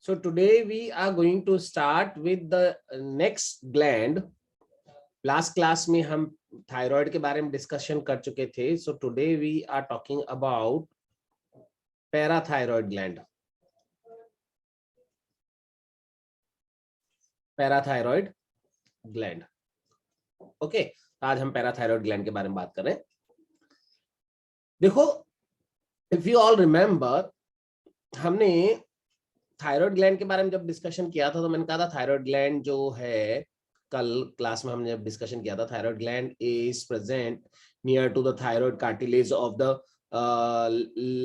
So today we are going to start with the next gland. Last class में हम thyroid के बारे में डिस्कशन कर चुके थे. So today we are talking about parathyroid gland. Parathyroid gland. Okay, आज हम पैराथायरॉयड ग्लैंड के बारे में बात कर रहे हैं. देखो, इफ यू ऑल रिमेम्बर, हमने थायराइड ग्लैंड के बारे में जब डिस्कशन किया था तो मैंने कहा था थायराइड ग्लैंड जो है, कल क्लास में हमने जब डिस्कशन किया था, thyroid gland is present near to the thyroid cartilage of the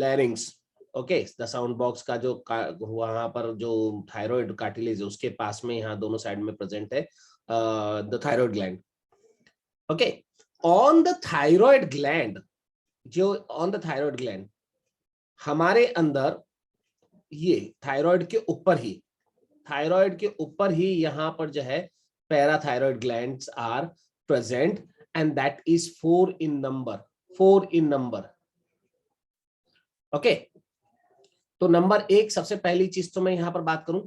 larynx. Okay, the sound box का जो वहां पर जो थायराइड कार्टिलेज है उसके पास में, यहाँ दोनों साइड में प्रेजेंट है the thyroid gland. Okay, on the thyroid gland, जो ऑन द थायराइड ग्लैंड हमारे अंदर, ये थायराइड के ऊपर ही यहाँ पर जो है parathyroid glands are present and that is 4 in number. Okay, तो नंबर 1, सबसे पहली चीज तो मैं यहाँ पर बात करूं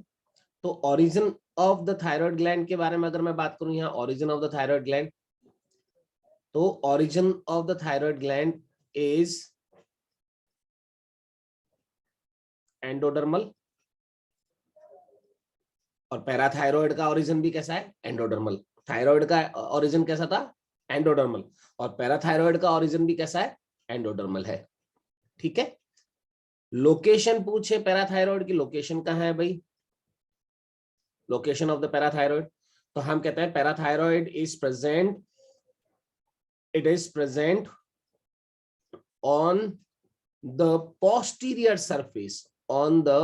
तो origin of the thyroid gland के बारे में अगर मैं बात करूं, यहाँ origin of the thyroid gland, तो origin of the thyroid gland is endodermal. और पैराथायराइड का ओरिजिन भी कैसा है? एंडोडर्मल. थायराइड का ओरिजिन कैसा था? एंडोडर्मल. और पैराथायराइड का ओरिजिन भी कैसा है? एंडोडर्मल है. ठीक है. लोकेशन पूछे पैराथायराइड की, लोकेशन कहाँ है भाई? लोकेशन ऑफ द पैराथायराइड, तो हम कहते हैं parathyroid is present, it is present on the posterior surface, on the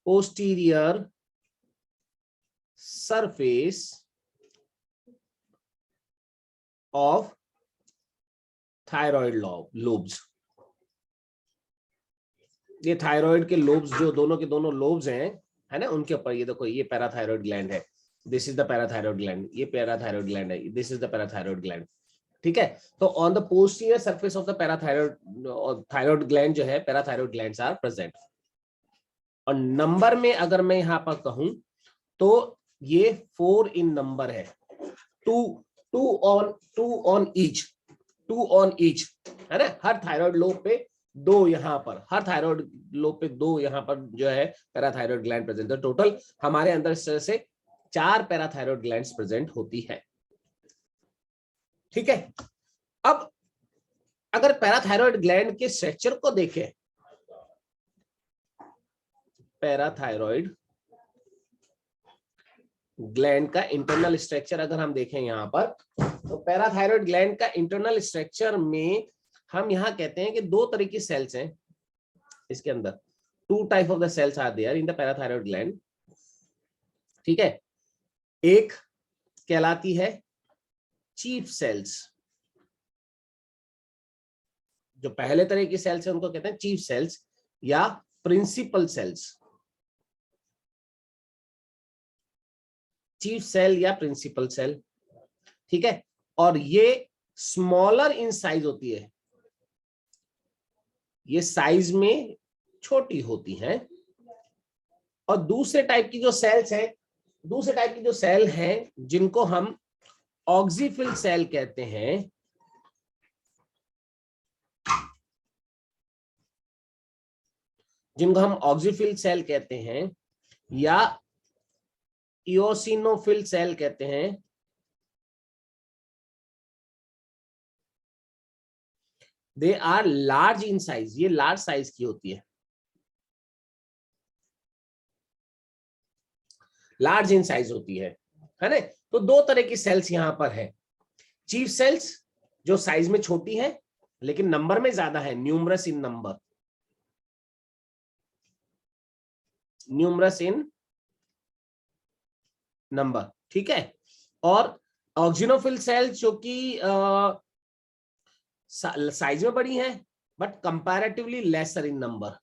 posterior surface of thyroid lobes. ये थायराइड के लोब्स जो दोनों के दोनों लोब्स हैं, है ना, उनके ऊपर ये देखो, ये पैराथायराइड ग्लैंड है. This is the parathyroid gland. ये पैराथायराइड ग्लैंड है. This is the parathyroid gland. ठीक है. तो on the posterior surface of the thyroid gland जो है, पैराथायराइड ग्लैंड्स आर प्रेजेंट. और नंबर में अगर मैं यहां पर कहूं तो ये 4 in number है. टू ऑन ईच, है ना. हर थायराइड लोब पे 2 यहाँ पर, हर थायराइड लोब पे 2 यहाँ पर जो है पैराथायराइड ग्लैंड प्रेजेंट है. टोटल हमारे अंदर इस तरह से 4 पैराथायराइड ग्लैंड्स प्रेजेंट होती है. ठीक है. अब अगर पैराथायराइड ग्लैंड के स्ट्रक्चर को देखें, पैराथायराइड ग्लैंड का इंटरनल स्ट्रक्चर अगर हम देखें यहां पर, तो पैराथायराइड ग्लैंड का इंटरनल स्ट्रक्चर में हम यहां कहते हैं कि 2 तरह की सेल्स हैं इसके अंदर. 2 type of the cells are there in the parathyroid gland. ठीक है. एक कहलाती है चीफ सेल्स. जो पहले तरह की सेल्स है उनको कहते हैं चीफ सेल्स या प्रिंसिपल सेल्स. चीफ सेल या प्रिंसिपल सेल. ठीक है. और ये स्मॉलर इन साइज होती है, ये साइज में छोटी होती हैं. और दूसरे टाइप की जो सेल हैं जिनको हम ऑक्सीफिल सेल कहते हैं, या इओसिनोफिल सेल कहते हैं. They are large in size, ये लार्ज साइज की होती है. लार्ज इन साइज होती है ना. तो 2 तरह की सेल्स यहां पर है. चीफ सेल्स जो साइज में छोटी है लेकिन नंबर में ज्यादा है, न्यूमरस इन नंबर. ठीक है. और ऑक्सिनोफिल सेल्स जो कि साइज में बड़ी हैं but comparatively lesser in number.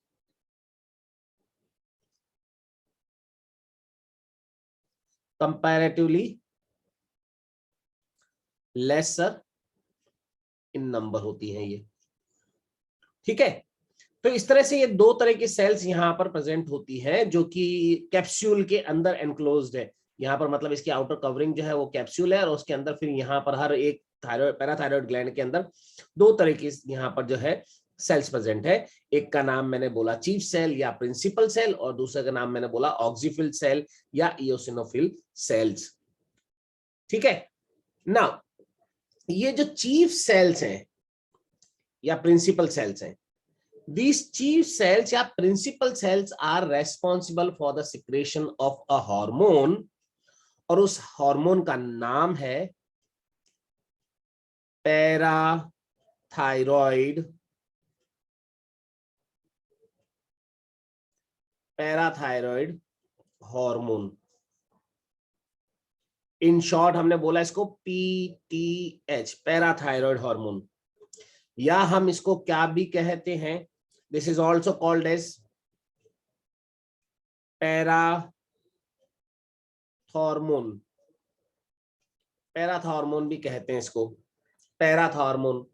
Lesser in number होती हैं ये. ठीक है. तो इस तरह से ये दो तरह की सेल्स यहाँ पर प्रेजेंट होती है जो कि कैप्सूल के अंदर एनक्लोज्ड है। यहाँ पर मतलब इसकी आउटर कवरिंग जो है वो कैप्सूल है और उसके अंदर फिर यहाँ पर हर एक थायराइड पैराथायराइड ग्लैंड के अंदर दो तरह की यहाँ पर जो है सेल्स प्रेजेंट है। एक का नाम मैंने बोला चीफ सेल या प्रिंसिपल सेल और दूसरे का नाम मैंने बोला ऑक्सीफिल सेल या इओसिनोफिल सेल्स। ठीक है ना। ये जो चीफ सेल्स हैं या प्रिंसिपल सेल्स हैं, these chief cells या principal cells are responsible for the secretion of a hormone और उस हार्मोन का नाम है पैराथायरॉइड हार्मोन। इन शॉर्ट हमने बोला इसको पीटीएच, पैराथायरॉइड हार्मोन, या हम इसको क्या भी कहते हैं, this is also called as parathormone. Parathormone भी कहते हैं इसको, पैराथॉर्मोन।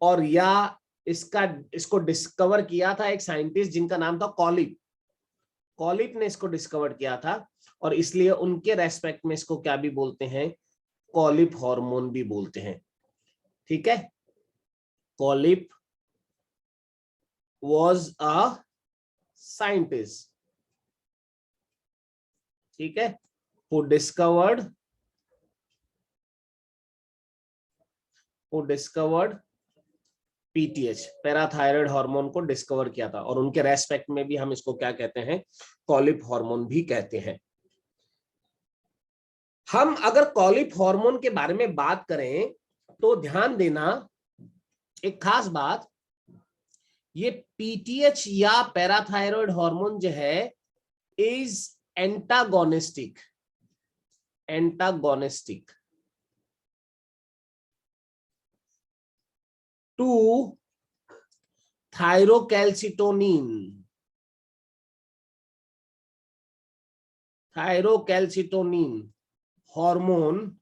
और या इसको डिस्कवर किया था एक साइंटिस्ट जिनका नाम था कॉलिप। कॉलिप ने इसको डिस्कवर किया था और इसलिए उनके रेस्पेक्ट में इसको क्या भी बोलते हैं, कॉलिप हार्मोन भी बोलते हैं। ठीक है, कॉलिप was a scientist, ठीक है, who discovered PTH, parathyroid hormone को डिस्कवर किया था और उनके रेस्पेक्ट में भी हम इसको क्या कहते हैं, कॉलिप हार्मोन भी कहते हैं। हम अगर कॉलिप हार्मोन के बारे में बात करें तो ध्यान देना एक खास बात, ये पीटीएच या पैराथायरॉइड हार्मोन जो है is antagonistic to thyrocalcitonin hormone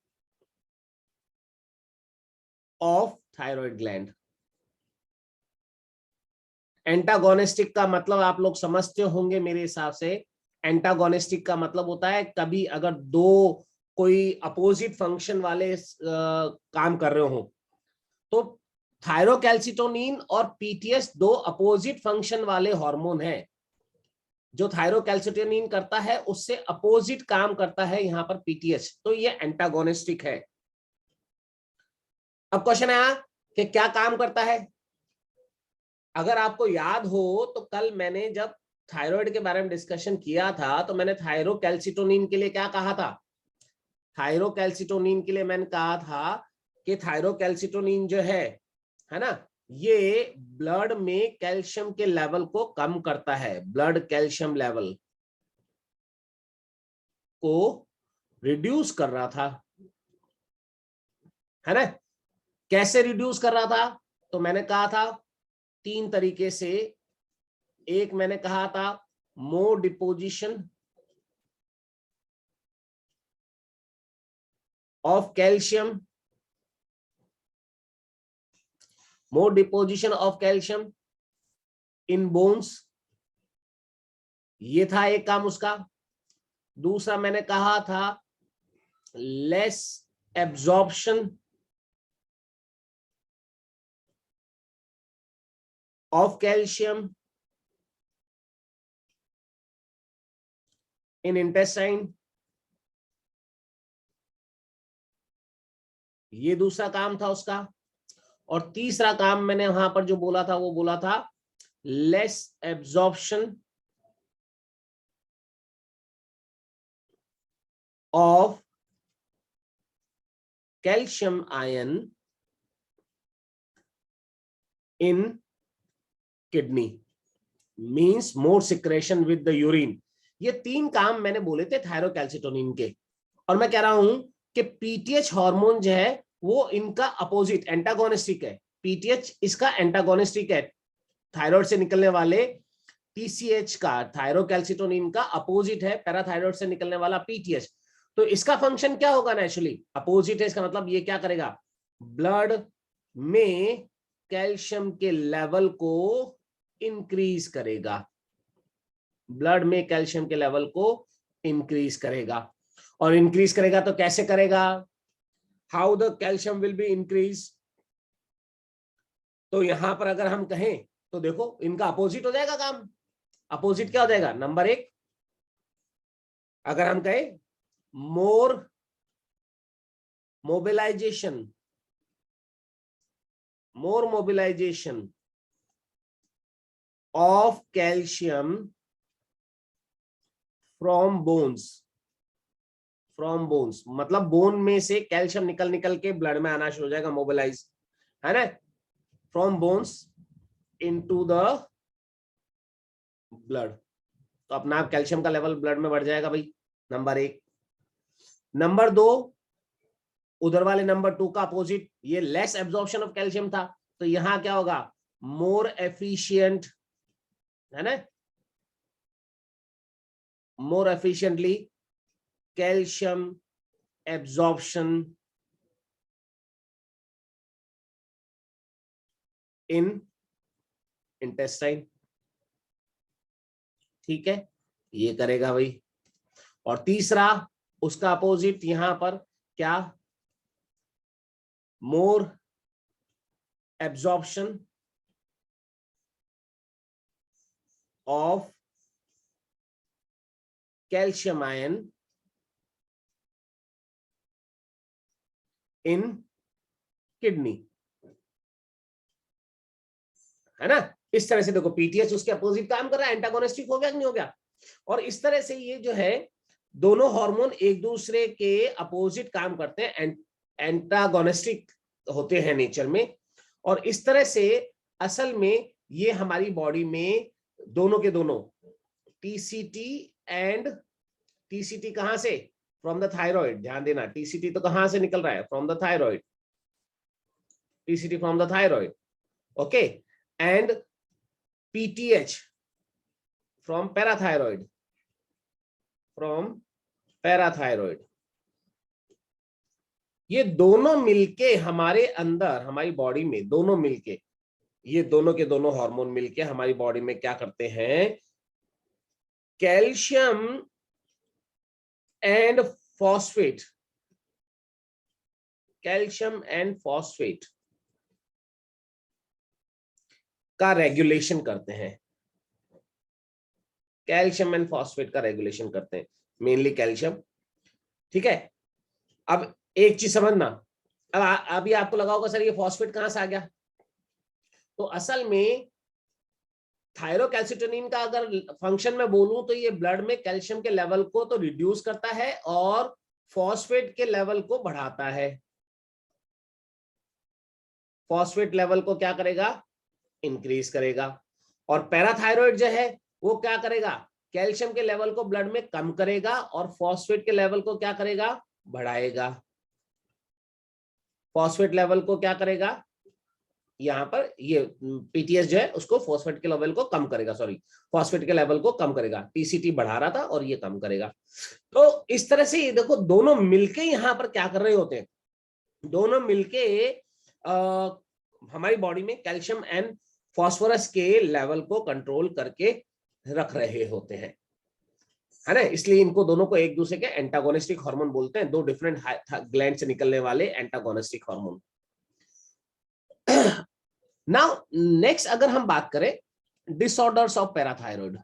of thyroid gland. Antagonistic का मतलब आप लोग समझते होंगे मेरे हिसाब से। एंटागोनिस्टिक का मतलब होता है कभी अगर दो कोई अपोजिट फंक्शन वाले काम कर रहे हो, तो थायरोकैल्सिटोनिन और पीटीएच दो अपोजिट फंक्शन वाले हार्मोन हैं। जो थायरोकैल्सिटोनिन करता है उससे अपोजिट काम करता है यहां पर पीटीएच, तो ये एंटागोनिस्टिक है। अब क्वेश्चन आया कि क्या काम करता है। अगर आपको याद हो तो कल मैंने जब थायराइड के बारे में डिस्कशन किया था तो मैंने थायरोकैल्सिटोनिन के लिए क्या कहा था, थायरोकैल्सिटोनिन के लिए मैंने कहा था कि थायरोकैल्सिटोनिन जो है ना, ये ब्लड में कैल्शियम के लेवल को कम करता है, ब्लड कैल्शियम लेवल को रिड्यूस कर रहा था, है ना। कैसे रिड्यूस कर रहा था, तो मैंने कहा था 3 तरीके से। एक मैंने कहा था more deposition of calcium, more deposition of calcium in bones, ये था एक काम उसका। दूसरा मैंने कहा था less absorption of calcium in intestine, ये दूसरा काम था उसका। और तीसरा काम मैंने वहां पर जो बोला था वो बोला था less absorption of calcium ion in kidney, means more secretion with the urine. ये 3 काम मैंने बोले थे थायरोकैल्सिटोनिन के। और मैं कह रहा हूं कि पीटीएच हार्मोन जो है वो इनका अपोजिट एंटागोनिस्टिक है। पीटीएच इसका एंटागोनिस्टिक है, थायराइड से निकलने वाले टीसीएच का, थायरोकैल्सिटोनिन का अपोजिट है पैराथायराइड से निकलने वाला पीटीएच। तो इसका फंक्शन क्या होगा, नेचुरली अपोजिट है, इसका मतलब ये क्या करेगा, ब्लड में कैल्शियम के लेवल को इंक्रीज करेगा, ब्लड में कैल्शियम के लेवल को इंक्रीज करेगा। और इंक्रीज करेगा तो कैसे करेगा? How the calcium will be increase? तो यहां पर अगर हम कहें तो देखो इनका अपोजिट हो जाएगा काम। अपोजिट क्या हो जाएगा? नंबर एक, अगर हम कहें more mobilisation, more mobilisation of calcium from bones, from bones मतलब बोन में से कैल्शियम निकल निकल के ब्लड में आना शुरू हो जाएगा, मोबिलाइज, है ना, from bones into the blood. तो अपना आप कैल्शियम का लेवल ब्लड में बढ़ जाएगा भाई, नंबर एक। नंबर दो, उधर वाले नंबर टू का अपोजिट, ये लेस एब्जॉर्प्शन ऑफ कैल्शियम था, तो यहां क्या होगा? मोर एफिशिएंट, है ना, मोर efficiently calcium absorption in intestine. ठीक है, ये करेगा भाई। और तीसरा, उसका अपोजिट यहां पर क्या? More absorption of calcium ion in kidney, है ना। इस तरह से देखो पीटीएच उसके अपोजिट काम कर रहा है, एंटागोनिस्टिक हो गया कि नहीं हो गया? और इस तरह से ये जो है दोनों हार्मोन एक दूसरे के अपोजिट काम करते हैं, एंटागोनिस्टिक होते हैं नेचर में। और इस तरह से असल में ये हमारी बॉडी में दोनों के दोनों टीसीटी एंड टीसीटी कहां से? From the thyroid. ध्यान देना, टीसीटी तो कहां से निकल रहा है? From the thyroid, TCT from the thyroid, okay, and PTH from parathyroid, from parathyroid. ये दोनों मिलके हमारे अंदर, हमारी बॉडी में दोनों मिलके, ये दोनों के दोनों हार्मोन मिलके हमारी बॉडी में क्या करते हैं? Calcium and phosphate, calcium and phosphate का रेगुलेशन करते हैं, कैल्शियम एंड फॉस्फेट का रेगुलेशन करते हैं, मेनली कैल्शियम। ठीक है, अब एक चीज समझना, अब अभी आपको लगा होगा सर ये फॉस्फेट कहां से आ गया? तो असल में थायरोकैल्सिटोनिन का अगर फंक्शन में बोलूं तो ये ब्लड में कैल्शियम के लेवल को तो रिड्यूस करता है और फॉस्फेट के लेवल को बढ़ाता है। फॉस्फेट लेवल को क्या करेगा? इंक्रीज करेगा। और पैराथायरॉइड जो है वो क्या करेगा? कैल्शियम के लेवल को ब्लड में कम करेगा और फॉस्फेट के लेवल को क्या करेगा? बढ़ाएगा। फॉस्फेट लेवल को क्या करेगा? यहाँ पर ये पीटीएस जो है उसको फॉस्फेट के लेवल को कम करेगा, सॉरी, फॉस्फेट के लेवल को कम करेगा। टीसीटी बढ़ा रहा था और ये कम करेगा। तो इस तरह से ये देखो दोनों मिलके यहाँ पर क्या कर रहे होते हैं? दोनों मिलके हमारी बॉडी में कैल्शियम एंड फॉस्फोरस के लेवल को कंट्रोल करके रख रहे होते हैं, है ना। इसलिए इनको दोनों को एक दूसरे के एंटागोनिस्टिक हार्मोन बोलते हैं, दो डिफरेंट ग्लैंड से निकलने वाले एंटागोनिस्टिक हार्मोन। नाउ नेक्स्ट अगर हम बात करें डिसऑर्डर्स ऑफ पैराथायरॉइड,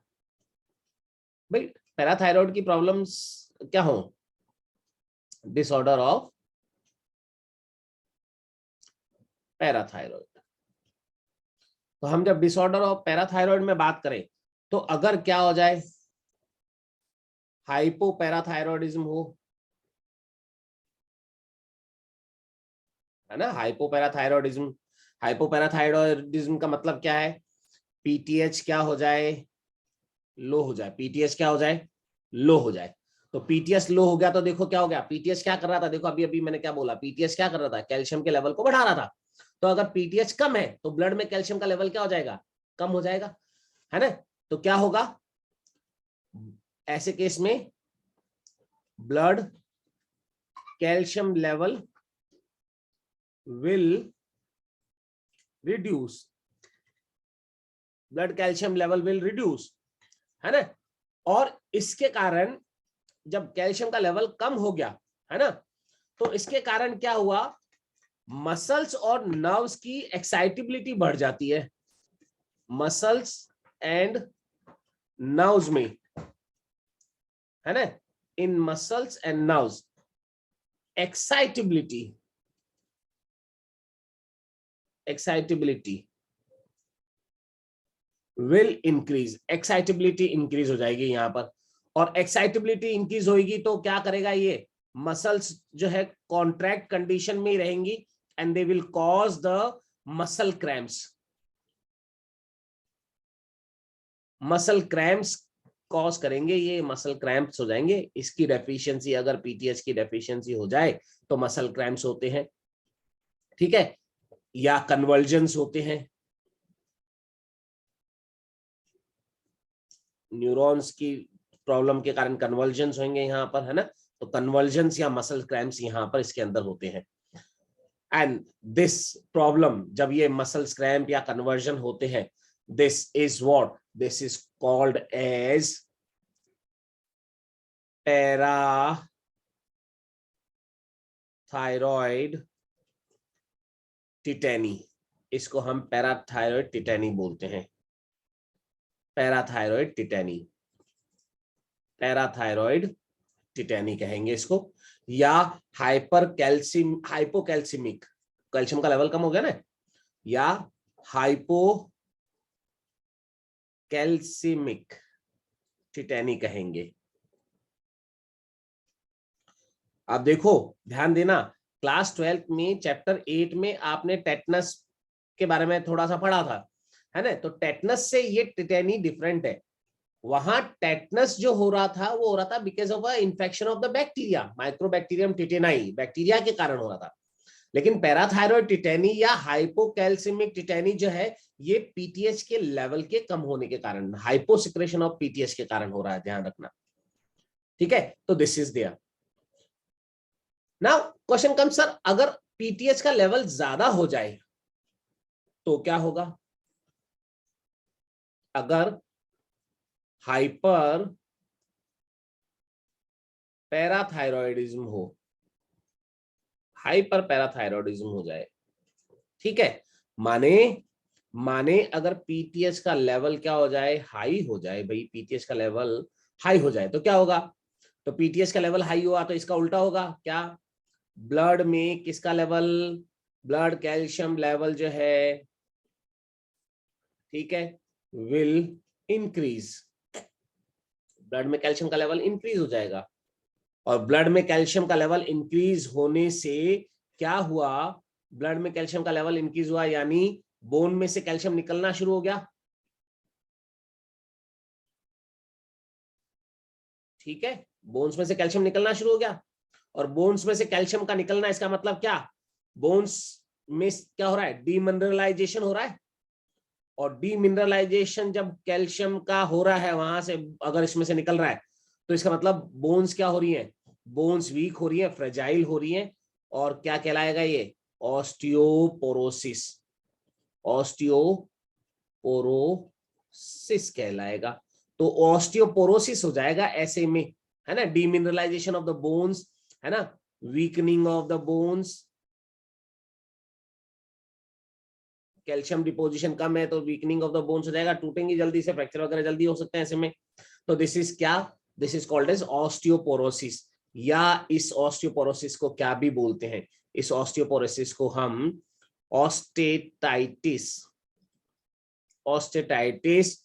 भाई पैराथायरॉइड की प्रॉब्लम्स क्या हो? डिसऑर्डर ऑफ पैराथायरॉइड, तो हम जब डिसऑर्डर ऑफ पैराथायरॉइड में बात करें तो अगर क्या हो जाए? हाइपोपैराथायरॉइडिज्म हो, है ना, हाइपोपैराथायरॉइडिज्म। हाइपोपैराथायरॉइडिज्म का मतलब क्या है? पीटीएच क्या हो जाए? लो हो जाए। पीटीएच क्या हो जाए? लो हो जाए। तो पीटीएच लो हो गया तो देखो क्या हो गया? पीटीएच क्या कर रहा था? देखो अभी अभी मैंने क्या बोला, पीटीएच क्या कर रहा था? कैल्शियम के लेवल को बढ़ा रहा था। तो अगर पीटीएच कम है तो ब्लड में कैल्शियम का लेवल क्या हो जाएगा? कम हो जाएगा, है ना। तो क्या होगा ऐसे केस में? Blood calcium level will reduce, blood calcium level will reduce, है ना। और इसके कारण जब कैल्शियम का लेवल कम हो गया, है ना, तो इसके कारण क्या हुआ, मसल्स और नर्व्स की एक्साइटेबिलिटी बढ़ जाती है। मसल्स एंड नर्व्स में, है ना, in muscles and nerves excitability will increase, excitability increase हो जाएगी यहां पर। और एक्साइटेबिलिटी इंक्रीज होगी तो क्या करेगा, ये मसल्स जो है कॉन्ट्रैक्ट कंडीशन में ही रहेंगी and they will cause the muscle cramps. Muscle cramps cause करेंगे, ये मसल क्रैम्प्स हो जाएंगे। इसकी डेफिशिएंसी, अगर पीटीएच की डेफिशिएंसी हो जाए तो मसल क्रैम्प्स होते हैं, ठीक है, या कन्वर्जन्स होते हैं, न्यूरॉन्स की प्रॉब्लम के कारण कन्वर्जन्स होंगे यहाँ पर, है ना। तो कन्वर्जन्स या मसल क्रैम्प्स यहाँ पर इसके अंदर होते हैं। एंड दिस प्रॉब्लम, जब ये मसल क्रैम्प या कन्वर्जन होते हैं, this is what, this is called as parathyroid tetany. इसको हम पैराथायरॉइड टिटेनी बोलते हैं, पैराथायरॉइड टिटेनी, पैराथायरॉइड टिटेनी कहेंगे इसको। या हाइपोकैल्सिमिक, कैल्शियम का लेवल कम हो गया ना, या हाइपोकैल्सिमिक टिटेनी कहेंगे। अब देखो, ध्यान देना, क्लास 12th में चैप्टर 8 में आपने टेटनस के बारे में थोड़ा सा पढ़ा था, है ना। तो टेटनस से ये टिटेनी डिफरेंट है। वहां टेटनस जो हो रहा था वो हो रहा था because of infection of the bacteria, microbacterium tetani, bacteria के कारण हो रहा था। लेकिन पैराथायरॉइड टिटेनी या हाइपोकैल्सिमिक टिटेनी जो है, ये पीटीएच के लेवल के कम होने के कारण, हाइपोसिक्रेशन ऑफ पीटीएच के कारण हो रहा है, ध्यान रखना, ठीक है। तो this is there. Now question come, sir अगर पीटीएच का लेवल ज्यादा हो जाए तो क्या होगा? अगर हाइपर पैराथायरॉयडिज्म हो, हाइपर पैराथायरॉयडिज्म हो जाए, ठीक है, माने अगर पीटीएच का लेवल क्या हो जाए, हाई हो जाए, भाई पीटीएच का लेवल हाई हो जाए तो क्या होगा? तो पीटीएच का लेवल हाई हुआ तो इसका उल्टा होगा क्या? ब्लड में किसका लेवल, ब्लड कैल्शियम लेवल जो है, ठीक है, विल इंक्रीज, ब्लड में कैल्शियम का लेवल इंक्रीज हो जाएगा। और ब्लड में कैल्शियम का लेवल इंक्रीज होने से क्या हुआ, ब्लड में कैल्शियम का लेवल इंक्रीज हुआ यानी बोन में से कैल्शियम निकलना शुरू हो गया, ठीक है, बोन्स में से कैल्शियम निकलना शुरू हो गया। और बोन्स में से कैल्शियम का निकलना, इसका मतलब क्या, बोन्स में क्या हो रहा है, डीमिनरलाइजेशन हो रहा है। और डीमिनरलाइजेशन जब कैल्शियम का हो रहा है, वहां से अगर इसमें से निकल रहा है, तो इसका मतलब बोन्स क्या हो रही है, बोन्स वीक हो रही है, फ्रेजाइल हो रही है। और क्या कहलाएगा ये, ऑस्टियोपोरोसिस, ऑस्टियोपोरोसिस कहलाएगा। तो ऑस्टियोपोरोसिस हो जाएगा ऐसे में, है ना, डीमिनरलाइजेशन ऑफ द बोन्स, है ना, weakening of the bones, calcium deposition कम है तो वीकनिंग ऑफ द बोन्स हो जाएगा, टूटेंगी जल्दी से, फ्रैक्चर वगैरह जल्दी हो सकते हैं ऐसे में। तो दिस इज क्या, this is called as osteoporosis. या इस ऑस्टियोपोरोसिस को क्या भी बोलते हैं, इस ऑस्टियोपोरोसिस को हम ऑस्टेटाइटिस, ऑस्टेटाइटिस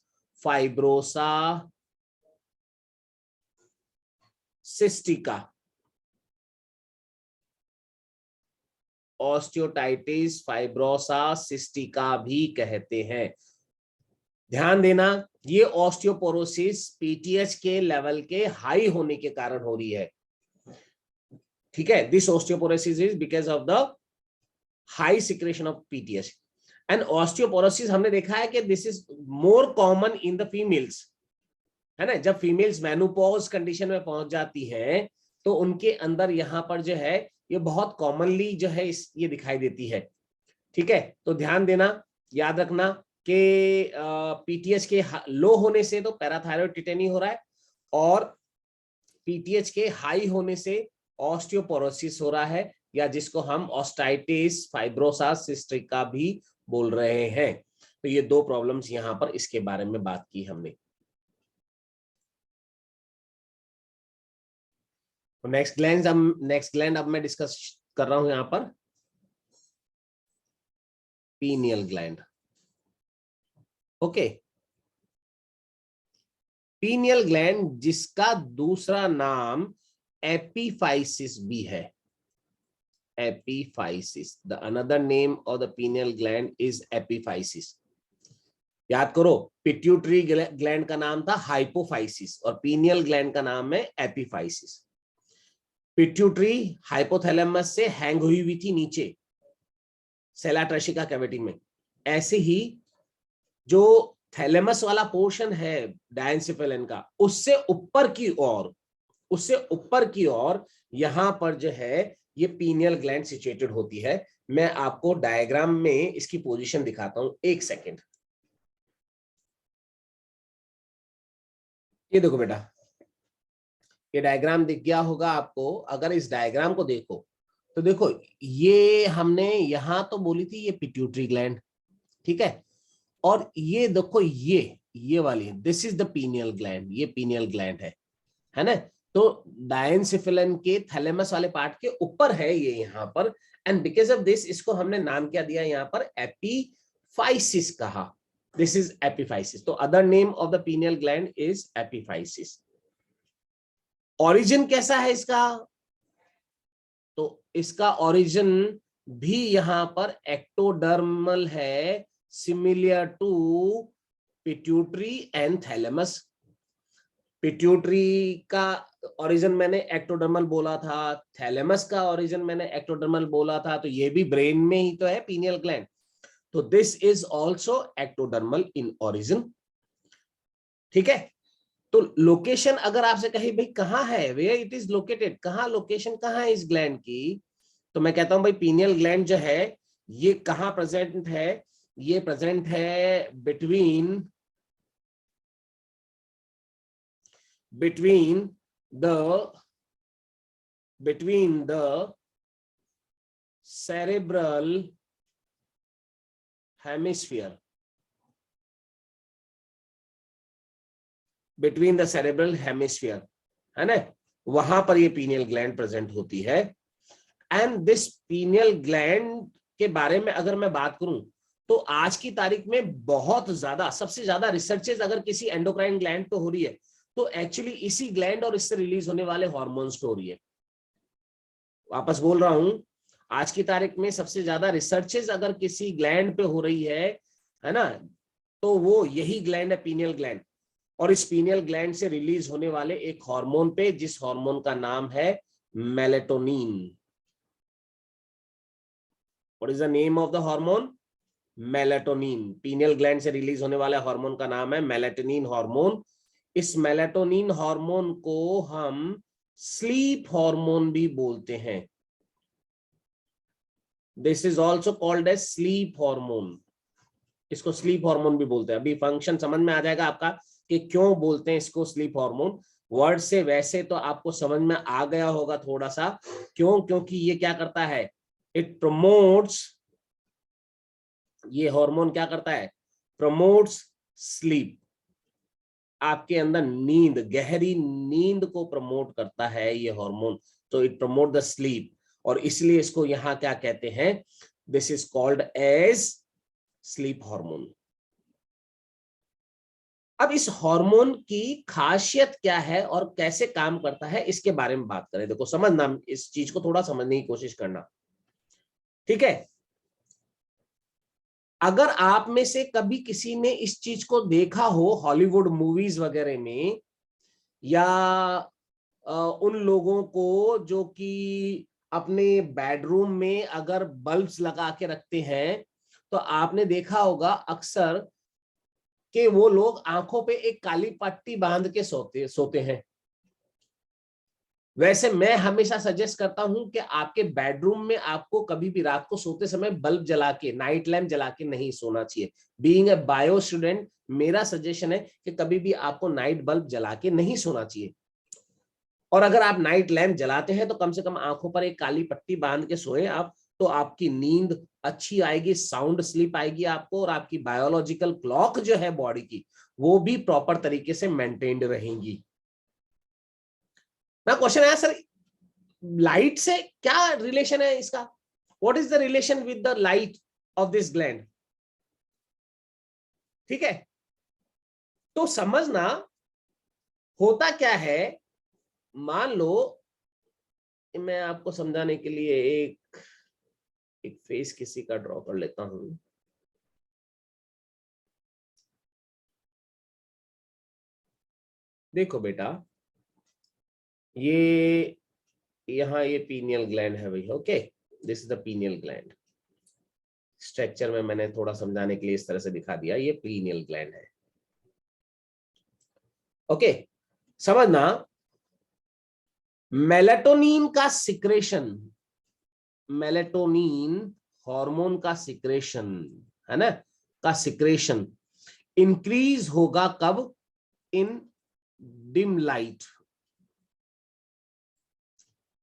फाइब्रोसा सिस्टिका, ऑस्टियोटाइटिस फाइब्रोसा सिस्टिका भी कहते हैं। ध्यान देना, ये ऑस्टियोपोरोसिस पीटीएच के लेवल के हाई होने के कारण हो रही है, ठीक है। This osteoporosis is because of the high secretion of PTH. And osteoporosis हमने देखा है कि this is more common in the females, है ना। जब फीमेल्स मेनोपॉज कंडीशन में पहुंच जाती हैं तो उनके अंदर यहाँ पर जो है ये बहुत कॉमनली जो है ये दिखाई देती है, ठीक है। तो ध्यान देना, याद रखना के पीटीएच के लो होने से तो पैराथायरॉयड टिटेनी हो रहा है, और पीटीएच के हाई होने से ऑस्टियोपोरोसिस हो रहा है, या जिसको हम ऑस्टाइटिस फाइब्रोसा सिस्टिका भी बोल रहे हैं। तो ये दो प्रॉब्लम्स यहां पर इसके बारे में बात की हमने। नेक्स्ट ग्लैंड अब मैं डिस्कस कर रहा हूं यहां पर, pineal gland. Okay, pineal gland जिसका दूसरा नाम एपिफाइसिस भी है। Epiphysis, the another name of the pineal gland is epiphysis. याद करो, पिट्यूटरी ग्लैंड का नाम था हाइपोफाइसिस और पीनियल ग्लैंड का नाम है एपिफाइसिस। पिट्यूटरी हाइपोथैलेमस से हैंग हुई थी नीचे सेला ट्रेशिका कैविटी में, ऐसे ही जो थैलेमस वाला पोर्शन है डायंसिफेलन का, उससे ऊपर की ओर यहां पर जो है ये पीनियल ग्लैंड सिचुएटेड होती है। मैं आपको डायग्राम में इसकी पोजीशन दिखाता हूं, एक सेकेंड। ये देखो बेटा, ये डायग्राम दिख गया होगा आपको। अगर इस डायग्राम को देखो तो देखो, ये हमने यहां तो बोली थी ये पिट्यूटरी ग्लैंड, ठीक है, और ये देखो ये वाली, this is the pineal gland, ये पीनियल ग्लैंड है ना। तो डायंसिफिलन के थैलेमस वाले पार्ट के ऊपर है ये यहाँ पर, एंड बिकॉज ऑफ दिस इसको हमने नाम क्या दिया यहाँ पर, एपिफाइसिस कहा। This is epiphysis. तो other name of the pineal gland is epiphysis. Origin कैसा है इसका, तो इसका ओरिजिन भी यहां पर एक्टोडर्मल है, similar to pituitary and thalamus. Pituitary का ओरिजिन मैंने एक्टोडर्मल बोला था, थैलेमस का ओरिजिन मैंने एक्टोडर्मल बोला था, तो ये भी ब्रेन में ही तो है पीनियल ग्लैंड। तो this is also ectodermal in origin, ठीक है। तो लोकेशन अगर आपसे कही भाई कहाँ है, वेयर इट इज लोकेटेड, कहाँ लोकेशन कहाँ है इस ग्लैंड की, तो मैं कहता हूं भाई पीनियल ग्लैंड जो है ये कहाँ प्रेजेंट है, ये प्रेजेंट है between the cerebral hemisphere, between the cerebral hemisphere, है ना, वहां पर ये पीनियल ग्लैंड प्रेजेंट होती है। एंड दिस पीनियल ग्लैंड के बारे में अगर मैं बात करूं तो आज की तारीख में बहुत ज्यादा, सबसे ज्यादा रिसर्चेस अगर किसी एंडोक्राइन ग्लैंड पे हो रही है तो एक्चुअली इसी ग्लैंड और इससे रिलीज होने वाले हार्मोन्स पे हो रही है। वापस बोल रहा हूं, आज की तारीख में सबसे ज्यादा रिसर्चेस अगर किसी ग्लैंड पे हो रही है ना, तो वो यही ग्लैंड है, पीनियल ग्लैंड, और इस पीनियल ग्लैंड से रिलीज होने वाले एक हार्मोन पे, जिस हार्मोन का नाम है melatonin. What is the name of the hormone, melatonin. Pineal gland से रिलीज होने वाले हार्मोन का नाम है मेलेटोनिन हार्मोन। इस मेलेटोनिन हार्मोन को हम स्लीप हार्मोन भी बोलते हैं। This is also called as sleep hormone, इसको स्लीप हार्मोन भी बोलते हैं। अभी फंक्शन समझ में आ जाएगा आपका कि क्यों बोलते हैं इसको स्लीप हार्मोन। वर्ड से वैसे तो आपको समझ में आ गया होगा थोड़ा सा, क्यों, क्योंकि ये क्या करता है, इट प्रमोट्स, ये हार्मोन क्या करता है, प्रमोट्स स्लीप, आपके अंदर नींद, गहरी नींद को प्रमोट करता है ये हार्मोन। तो इट प्रमोट द स्लीप, और इसलिए इसको यहां क्या कहते हैं, this is called as sleep hormone. अब इस हार्मोन की खासियत क्या है और कैसे काम करता है, इसके बारे में बात करें। देखो समझना, इस चीज को थोड़ा समझने की कोशिश करना, ठीक है। अगर आप में से कभी किसी ने इस चीज को देखा हो हॉलीवुड मूवीज वगैरह में, या उन लोगों को जो कि अपने बेडरूम में अगर बल्ब्स लगा के रखते हैं, तो आपने देखा होगा अक्सर कि वो लोग आंखों पे एक काली पट्टी बांध के सोते हैं। वैसे मैं हमेशा सजेस्ट करता हूं कि आपके बेडरूम में आपको कभी भी रात को सोते समय बल्ब जला के, नाइट लैम्प जला के नहीं सोना चाहिए। बीइंग ए बायो स्टूडेंट, मेरा सजेशन है कि कभी भी आपको नाइट बल्ब जला के नहीं सोना चाहिए। और अगर आप नाइट लैम्प जलाते हैं तो कम से कम आंखों पर एक काली पट्टी बांध के सोए आप, तो आपकी नींद अच्छी आएगी, साउंड स्लीप आएगी आपको, और आपकी बायोलॉजिकल क्लॉक जो है बॉडी की, वो भी प्रॉपर तरीके से मेंटेन्ड रहेंगी। ना क्वेश्चन है सर, लाइट से क्या रिलेशन है इसका? What is the relation with the light of this gland? ठीक है, तो समझना होता क्या है। मान लो, मैं आपको समझाने के लिए एक फेस किसी का ड्रॉ कर लेता हूं। देखो बेटा, ये यहाँ ये पीनियल ग्लैंड है भाई। Okay, this is the pineal gland. Structure में मैंने थोड़ा समझाने के लिए इस तरह से दिखा दिया, ये पीनियल ग्लैंड है। ओके, समझना, मेलेटोनिन का सिक्रेशन, मेलेटोनिन हार्मोन का सिक्रेशन, है ना, का सिक्रेशन इंक्रीज होगा कब? इन डिम लाइट।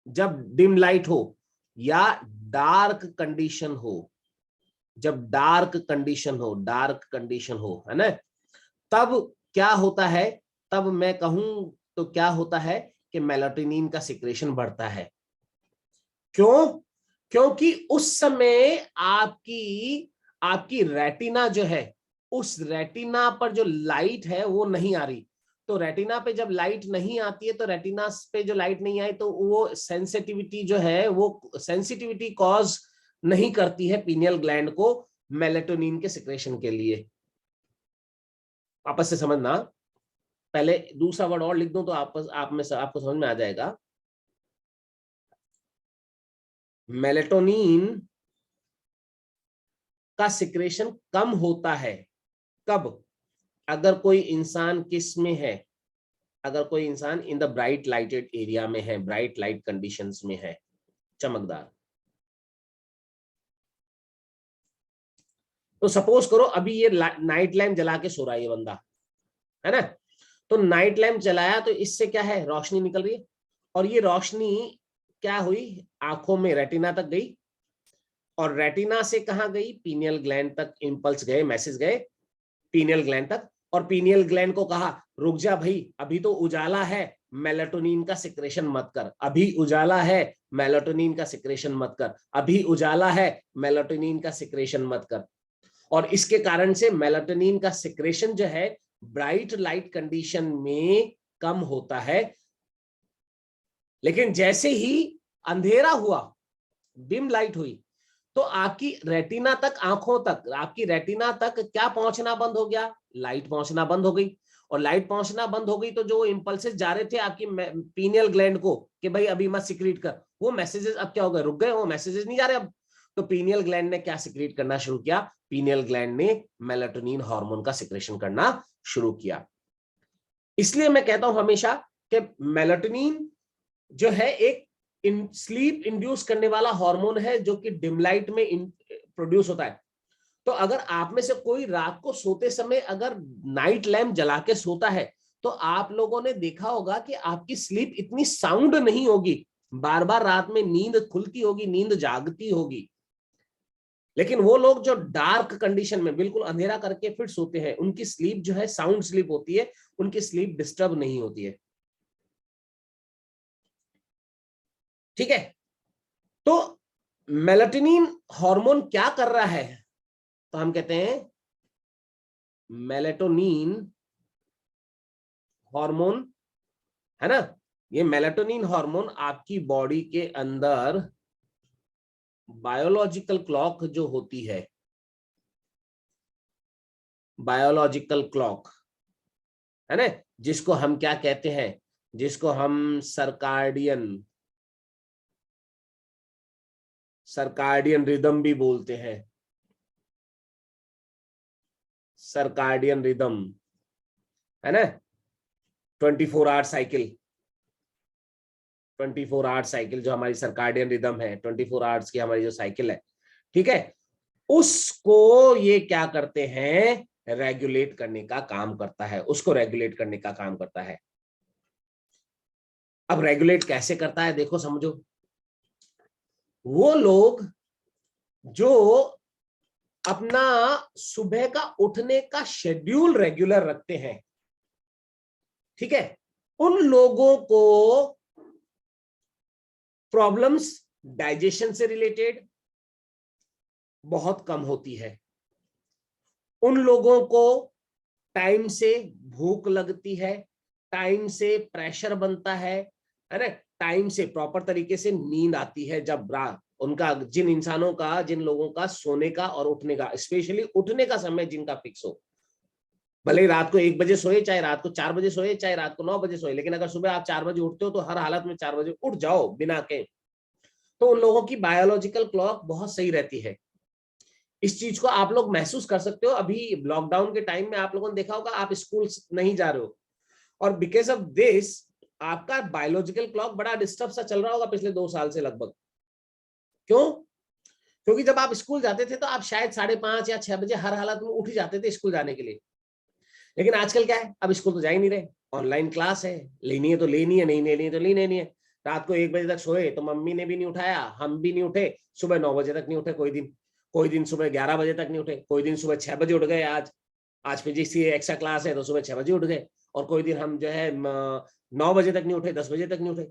जब डिम लाइट हो या डार्क कंडीशन हो, जब डार्क कंडीशन हो, डार्क कंडीशन हो, है ना, तब क्या होता है? तब मैं कहूं तो क्या होता है कि मेलाटोनिन का सिक्रेशन बढ़ता है। क्यों? क्योंकि उस समय आपकी आपकी रेटिना जो है, उस रेटिना पर जो लाइट है वो नहीं आ रही। तो रेटिना पे जब लाइट नहीं आती है, तो रेटिना पे जो लाइट नहीं आई, तो वो सेंसिटिविटी जो है, वो सेंसिटिविटी कॉज नहीं करती है पीनियल ग्लैंड को मेलेटोनिन के सिक्रेशन के लिए। आपस से समझना, पहले दूसरा वर्ड और लिख दूं तो आप में से आपको समझ में आ जाएगा। मेलेटोनिन का सिक्रेशन कम होता है कब? अगर कोई इंसान किस में है? अगर कोई इंसान in the bright lighted area में है, ब्राइट लाइट कंडीशंस में है, चमकदार। तो सपोज करो अभी ये नाइट लैम्प जला के सो रहा है ये बंदा, है ना। तो नाइट लैम्प जलाया तो इससे क्या है, रोशनी निकल रही है, और ये रोशनी क्या हुई, आंखों में रेटिना तक गई, और रेटिना से कहां गई, पीनियल ग्लैंड तक इंपल्स गए, मैसेज गए पीनियल ग्लैंड तक। और पीनियल ग्लैंड को कहा रुक जा भाई, अभी तो उजाला है, मेलाटोनिन का सिक्रेशन मत कर, अभी उजाला है, मेलाटोनिन का सिक्रेशन मत कर, अभी उजाला है, मेलाटोनिन का सिक्रेशन मत कर। और इसके कारण से मेलाटोनिन का सिक्रेशन जो है ब्राइट लाइट कंडीशन में कम होता है। लेकिन जैसे ही अंधेरा हुआ, डिम लाइट हुई, तो आपकी रेटिना तक, आंखों तक, आपकी रेटिना तक क्या पहुंचना बंद हो गया, लाइट पहुंचना बंद हो गई। और लाइट पहुंचना बंद हो गई तो जो इंपल्सेस जा रहे थे आपकी पीनियल ग्लैंड को कि भाई अभी मत सिक्रीट कर, वो मैसेजेस अब क्या हो गए, रुक गए, वो मैसेजेस नहीं जा रहे अब। तो पीनियल ग्लैंड ने क्या सिक्रीट करना शुरू किया, पीनियल ग्लैंड ने मेलाटोनिन हार्मोन का सिक्रेशन करना शुरू किया। इसलिए मैं कहता हूं हमेशा कि मेलाटोनिन जो है एक स्लीप इंड्यूस करने वाला हार्मोन है, जो कि डिम लाइट में प्रोड्यूस होता है। तो अगर आप में से कोई रात को सोते समय अगर नाइट लैम्प जला के सोता है, तो आप लोगों ने देखा होगा कि आपकी स्लीप इतनी साउंड नहीं होगी, बार बार रात में नींद खुलती होगी, नींद जागती होगी। लेकिन वो लोग जो डार्क कंडीशन में बिल्कुल अंधेरा करके फिर सोते हैं, उनकी स्लीप जो है साउंड स्लीप होती है, उनकी स्लीप डिस्टर्ब नहीं होती है। ठीक है, तो मेलाटोनिन हार्मोन क्या कर रहा है? तो हम कहते हैं मेलेटोनिन हार्मोन, है ना, ये मेलेटोनिन हार्मोन आपकी बॉडी के अंदर बायोलॉजिकल क्लॉक जो होती है, बायोलॉजिकल क्लॉक, है ना, जिसको हम क्या कहते हैं, जिसको हम सरकार्डियन, सरकार्डियन रिदम भी बोलते हैं, सरकार्डियन रिदम, है ना, 24 आवर साइकिल। 24 आवर्स साइकिल जो हमारी सर्काडियन रिदम है, 24 आवर्स की हमारी जो साइकिल है, ठीक है, उसको ये क्या करते हैं, रेगुलेट करने का काम करता है, उसको रेगुलेट करने का काम करता है। अब रेगुलेट कैसे करता है, देखो समझो। वो लोग जो अपना सुबह का उठने का शेड्यूल रेगुलर रखते हैं, ठीक है, उन लोगों को प्रॉब्लम्स डाइजेशन से रिलेटेड बहुत कम होती है। उन लोगों को टाइम से भूख लगती है, टाइम से प्रेशर बनता है ना, टाइम से प्रॉपर तरीके से नींद आती है। जब उनका, जिन इंसानों का, जिन लोगों का सोने का और उठने का, स्पेशली उठने का समय जिनका फिक्स हो, भले ही रात को 1 बजे सोए, चाहे रात को 4 बजे सोए, चाहे रात को 9 बजे सोए, लेकिन अगर सुबह आप 4 बजे उठते हो तो हर हालत में 4 बजे उठ जाओ बिना के, तो उन लोगों की बायोलॉजिकल क्लॉक बहुत सही रहती है। इस चीज को आप लोग महसूस कर सकते हो। अभी लॉकडाउन के टाइम में आप लोगों ने देखा होगा, आप स्कूल नहीं जा रहे हो, और बिकॉज ऑफ दिस आपका बायोलॉजिकल क्लॉक बड़ा डिस्टर्ब सा चल रहा होगा पिछले 2 साल से लगभग। क्यों? क्योंकि जब आप स्कूल जाते थे तो आप शायद 5:30 या 6 बजे हर हालत में उठ ही जाते थे स्कूल जाने के लिए। लेकिन आजकल क्या है, अब स्कूल तो जा ही नहीं रहे, ऑनलाइन क्लास है, लेनी है तो लेनी है, नहीं लेनी है तो नहीं लेनी है। रात को 1 बजे तक सोए तो मम्मी ने भी नहीं उठाया, हम भी नहीं उठे, सुबह 9 बजे तक नहीं उठे, कोई दिन सुबह 11 बजे तक नहीं उठे, कोई दिन सुबह 6 बजे उठ गए। आज फिजिक्स की एक्स्ट्रा क्लास है तो सुबह 6 बजे उठ गए, और कोई दिन हम जो है 9 बजे तक नहीं उठे, 10 बजे तक नहीं उठे।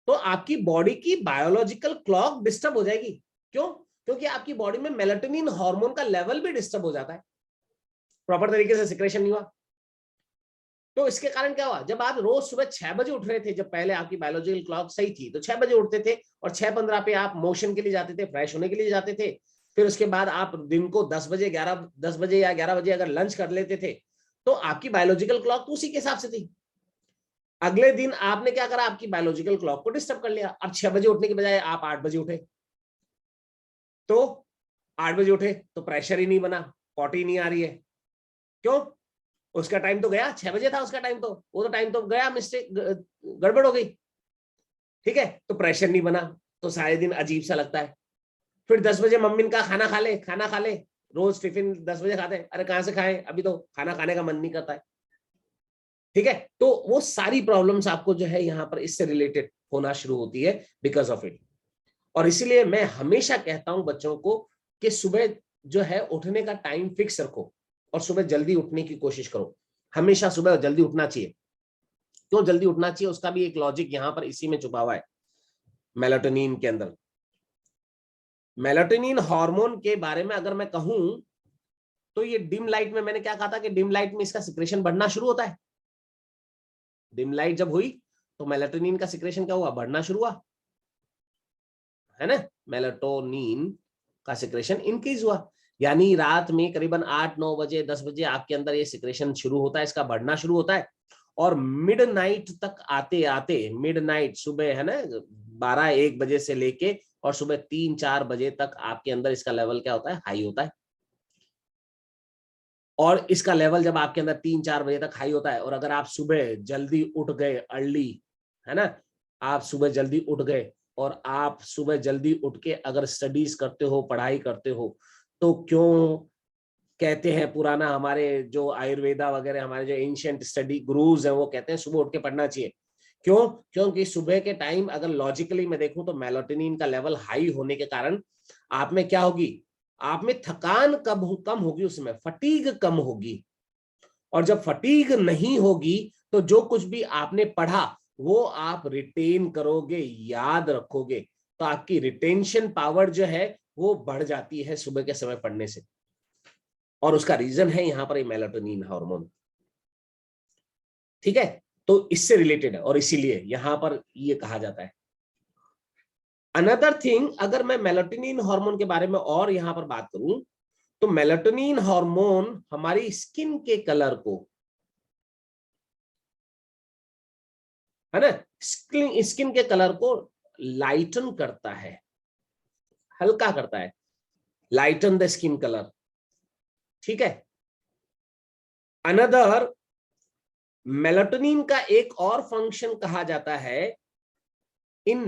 तो आपकी बॉडी की बायोलॉजिकल क्लॉक डिस्टर्ब हो जाएगी। क्यों? क्योंकि आपकी बॉडी में मेलाटोनिन हार्मोन का लेवल भी डिस्टर्ब हो जाता है, प्रॉपर तरीके से सिक्रेशन नहीं हुआ। तो इसके कारण क्या हुआ, जब आप रोज सुबह 6 बजे उठ रहे थे, जब पहले आपकी बायोलॉजिकल क्लॉक सही थी तो 6 बजे उठते थे, और 6:15 पे आप मोशन के लिए जाते थे, फ्रेश होने के लिए जाते थे। फिर उसके बाद आप दिन को 10 बजे या 11 बजे अगर लंच कर लेते थे, तो आपकी बायोलॉजिकल क्लॉक तो उसी के हिसाब से थी। अगले दिन आपने क्या करा, आपकी बायोलॉजिकल क्लॉक को डिस्टर्ब कर लिया। अब 6 बजे उठने के बजाय आप 8 बजे उठे, तो 8 बजे उठे तो प्रेशर ही नहीं बना, पॉटी नहीं आ रही है। क्यों? उसका टाइम तो गया, 6 बजे था उसका टाइम, तो वो तो टाइम तो गया, मिस्टेक, गड़बड़ हो गई, ठीक है, तो प्रेशर नहीं बना, तो सारे दिन अजीब सा लगता है। फिर 10 बजे मम्मी का खाना खा ले, खाना खा ले, रोज टिफिन 10 बजे खाते हैं, अरे कहां से खाएं, अभी तो खाना खाने का मन नहीं करता है, ठीक है। तो वो सारी प्रॉब्लम्स आपको जो है यहाँ पर इससे रिलेटेड होना शुरू होती है बिकॉज ऑफ इट। और इसीलिए मैं हमेशा कहता हूं बच्चों को कि सुबह जो है उठने का टाइम फिक्स रखो, और सुबह जल्दी उठने की कोशिश करो। हमेशा सुबह जल्दी उठना चाहिए। क्यों जल्दी उठना चाहिए, उसका भी एक लॉजिक यहाँ पर इसी में छुपा हुआ है, मेलाटोनिन के अंदर। मेलाटोनिन हार्मोन के बारे में अगर मैं कहूं, तो ये डिम लाइट में, मैंने क्या कहा था कि डिम लाइट में इसका सिक्रेशन बढ़ना शुरू होता है। डिम लाइट जब हुई तो मेलाटोनिन का सिक्रेशन क्या हुआ, बढ़ना शुरू हुआ, है ना। मेलाटोनिन का सिक्रेशन इंक्रीज हुआ, यानी रात में करीबन 8-9 बजे 10 बजे आपके अंदर ये सिक्रेशन शुरू होता है, इसका बढ़ना शुरू होता है। और मिड नाइट तक आते आते, मिड नाइट सुबह है ना 12-1 बजे से लेके और सुबह 3-4 बजे तक आपके अंदर इसका लेवल क्या होता है, हाई होता है। और इसका लेवल जब आपके अंदर 3-4 बजे तक हाई होता है, और अगर आप सुबह जल्दी उठ गए, अर्ली, है ना, आप सुबह जल्दी उठ गए और आप सुबह जल्दी उठ के अगर स्टडीज करते हो, पढ़ाई करते हो, तो क्यों कहते हैं पुराना, हमारे जो आयुर्वेदा वगैरह, हमारे जो एंशिएंट स्टडी गुरुज हैं, वो कहते हैं सुबह उठ के पढ़ना चाहिए। क्यों? क्योंकि सुबह के टाइम अगर लॉजिकली मैं देखूं तो मेलाटोनिन का लेवल हाई होने के कारण आप में क्या होगी, आप में थकान कम होगी, उसमें फटीग कम होगी। और जब फटीग नहीं होगी तो जो कुछ भी आपने पढ़ा वो आप रिटेन करोगे, याद रखोगे। तो आपकी रिटेंशन पावर जो है वो बढ़ जाती है सुबह के समय पढ़ने से, और उसका रीजन है यहाँ पर मेलाटोनिन हार्मोन, ठीक है। तो इससे रिलेटेड है, और इसीलिए यहां पर ये कहा जाता है। अनदर थिंग, अगर मैं मेलाटोनिन हार्मोन के बारे में और यहां पर बात करूं, तो मेलाटोनिन हार्मोन हमारी स्किन के कलर को, है ना, स्किन के कलर को लाइटन करता है, हल्का करता है, लाइटन द स्किन कलर, ठीक है। अनदर, मेलाटोनिन का एक और फंक्शन कहा जाता है इन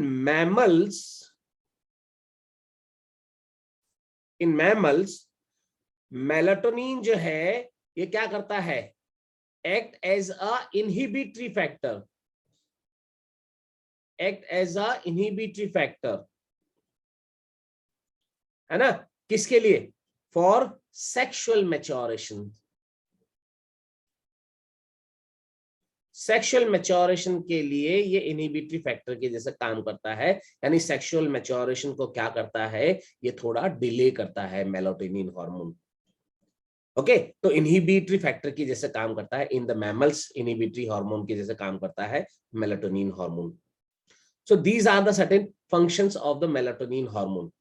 मैमल्स मेलाटोनिन जो है ये क्या करता है, act as a inhibitory factor, है ना, किसके लिए, for sexual maturation, sexual maturation के लिए ये इनहिबिटरी फैक्टर के जैसे काम करता है, यानी सेक्सुअल मैच्योरेशन को क्या करता है, ये थोड़ा डिले करता है मेलाटोनिन हार्मोन। ओके, तो इनहिबिटरी फैक्टर की जैसे काम करता है in the mammals, inhibitory hormone की जैसे काम करता है melatonin hormone. So these are the certain functions of the melatonin hormone.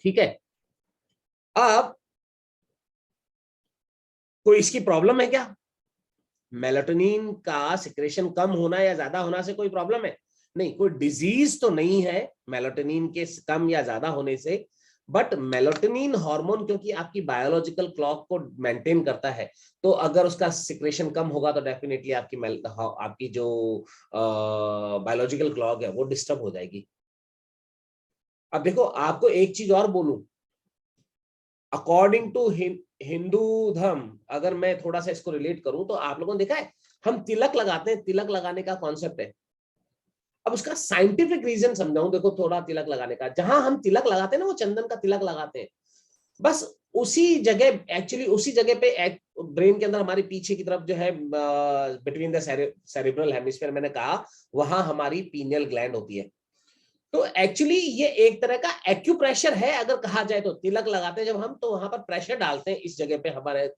ठीक है, अब कोई इसकी प्रॉब्लम है क्या, मेलाटोनिन का सिक्रेशन कम होना या ज्यादा होना से कोई प्रॉब्लम है, नहीं, कोई डिजीज तो नहीं है मेलाटोनिन के कम या ज्यादा होने से, बट मेलाटोनिन हार्मोन क्योंकि आपकी बायोलॉजिकल क्लॉक को मेंटेन करता है, तो अगर उसका सिक्रेशन कम होगा तो डेफिनेटली आपकी जो बायोलॉजिकल क्लॉक है वो डिस्टर्ब हो जाएगी। अब देखो आपको एक चीज और बोलूं, अकॉर्डिंग टू हिंदू धर्म, अगर मैं थोड़ा सा इसको रिलेट करूं तो आप लोगों ने देखा है हम तिलक लगाते हैं, तिलक लगाने का कॉन्सेप्ट है। अब उसका साइंटिफिक रीजन समझाऊं, देखो थोड़ा तिलक लगाने का, जहां हम तिलक लगाते हैं ना वो चंदन का तिलक लगाते हैं, बस उसी जगह, एक्चुअली उसी जगह पे ब्रेन के अंदर हमारी पीछे की तरफ जो है बिटवीन द सेरेब्रल हेमिस्फीयर मैंने कहा, वहां हमारी पीनियल ग्लैंड होती है। तो एक्चुअली ये एक तरह का एक्यूप्रेशर है, अगर कहा जाए तो तिलक लगाते हैं जब हम, तो वहां पर प्रेशर डालते हैं इस जगह पे, हमारे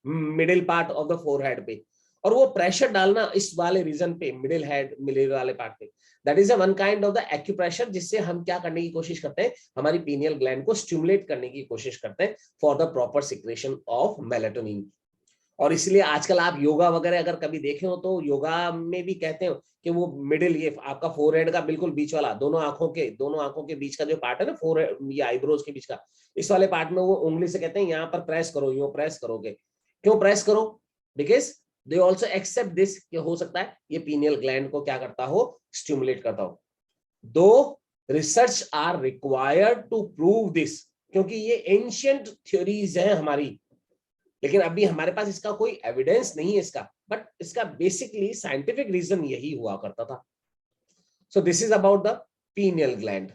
middle part of the forehead पे, और वो प्रेशर डालना इस वाले रीजन पे, मिडिल वाले पार्ट पे, that is a one kind of the acupressure, जिससे हम क्या करने की कोशिश करते हैं, हमारी पीनियल ग्लैंड को स्टिमुलेट करने की कोशिश करते हैं for the proper secretion of melatonin. और इसलिए आजकल आप योगा वगैरह अगर कभी देखे हो तो योगा में भी कहते हो कि वो मिडिल, ये आपका फोरहेड का बिल्कुल बीच वाला, दोनों आंखों के बीच का जो पार्ट है ना, फोरहेड या आईब्रोज के बीच का, इस वाले पार्ट में वो उंगली से कहते हैं यहाँ पर प्रेस करो, यूं प्रेस करोगे। क्यों प्रेस करो, because they also accept this, कि हो सकता है ये पीनियल ग्लैंड को क्या करता हो, स्टिमुलेट करता हो। दो research are required to prove this, क्योंकि ये एंशियंट थ्योरीज हैं हमारी, लेकिन अभी हमारे पास इसका कोई एविडेंस नहीं है इसका, बट इसका बेसिकली साइंटिफिक रीजन यही हुआ करता था। So this is about the pineal gland.